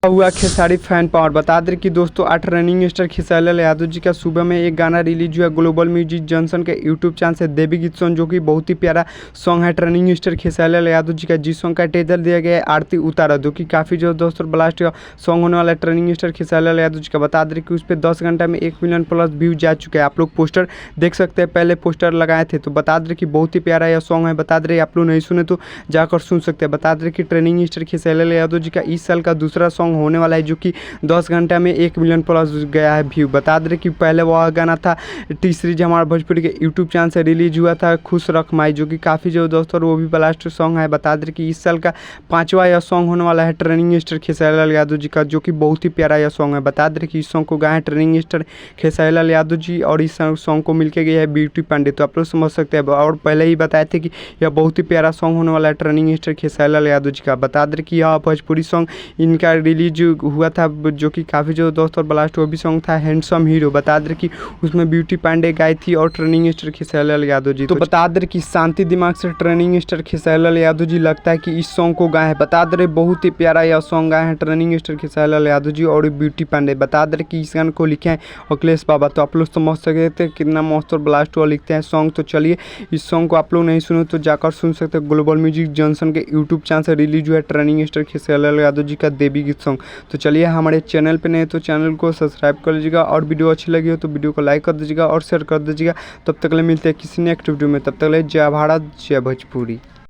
हुआ Khesari fan power. बता दें कि दोस्तों 8 रनिंग स्टार खेसारी लाल यादव जी का सुबह में एक गाना रिलीज हुआ ग्लोबल म्यूजिक जंक्शन के यूट्यूब चैनल से, देवी गीत सॉन्ग, जो कि बहुत ही प्यारा सॉन्ग है रनिंग स्टार खेसारी लाल यादव जी का। जिस सॉन्ग का टेजर दिया गया है आरती उतारा, जो कि काफ़ी जो दोस्तों ब्लास्ट सॉन्ग होने वाला है रनिंग स्टार खेसारी लाल यादव जी का। बता दें कि उस पर 10 घंटे में 1 मिलियन प्लस व्यू जा चुके हैं। आप लोग पोस्टर देख सकते हैं, पहले पोस्टर लगाए थे। तो बता दें कि बहुत ही प्यारा यह सॉन्ग है। बता दें आप लोग नहीं सुने तो जाकर सुन सकते हैं। बता दें कि ट्रेनिंग स्टार खेसारी लाल यादव जी का इस साल का दूसरा सॉन्ग होने वाला है, जो कि 10 घंटे में 1 मिलियन प्लस गया है व्यू। बता दें कि पहले वह गाना था टी सीरीज हमारा भोजपुरी के यूट्यूब चैनल से रिलीज हुआ था खुश रख माई, जो कि काफ़ी जो दोस्तों वो भी ब्लास्ट सॉन्ग है। बता दें कि इस साल का 5वां यह सॉन्ग होने वाला है ट्रेनिंग स्टार खेसारी लाल यादव जी का, जो कि बहुत ही प्यारा यह सॉन्ग है। बता दें कि इस सॉन्ग को गाए हैं ट्रेनिंग स्टार खेसारी लाल यादव जी और इस सॉन्ग को मिलकर गई है ब्यूटी पांडे। तो आप लोग समझ सकते हैं, और पहले ही बताए थे कि यह बहुत ही प्यारा सॉन्ग होने वाला है ट्रेनिंग स्टार खेसारी लाल यादव जी का। बता दें कि यह भोजपुरी सॉन्ग इनका रिलीज हुआ था, जो कि काफ़ी जो दोस्तों ब्लास्ट वो भी सॉन्ग था हैंडसम हीरो। बता दें कि उसमें ब्यूटी पांडे गाई थी और ट्रेनिंग स्टार खेसारी लाल यादव जी। तो बता दें कि शांति दिमाग से ट्रेनिंग स्टार खेसारी लाल यादव जी लगता है कि इस सॉन्ग को गाए हैं। बता दें बहुत ही प्यारा यह सॉन्ग गाए हैं ट्रेनिंग स्टार खेसारी लाल यादव जी और ब्यूटी पांडे। बता दें कि इस गाने को लिखे हैं अखिलेश बाबा। तो आप लोग समझ सकते थे कितना मस्त और ब्लास्ट हुआ लिखते हैं सॉन्ग। तो चलिए इस सॉन्ग को आप लोग नहीं सुने तो जाकर सुन सकते हैं। ग्लोबल म्यूजिक जंक्शन के यूट्यूब चैनल से रिलीज हुआ है ट्रेनिंग स्टार खेसारी लाल यादव जी का देवी गीत सॉन्ग। तो चलिए हमारे चैनल पे नहीं तो चैनल को सब्सक्राइब कर लीजिएगा, और वीडियो अच्छी लगी हो तो वीडियो को लाइक कर दीजिएगा और शेयर कर दीजिएगा। तब तक ले मिलते हैं किसी नेक्स्ट वीडियो में। तब तक ले जय भारत जय भोजपुरी।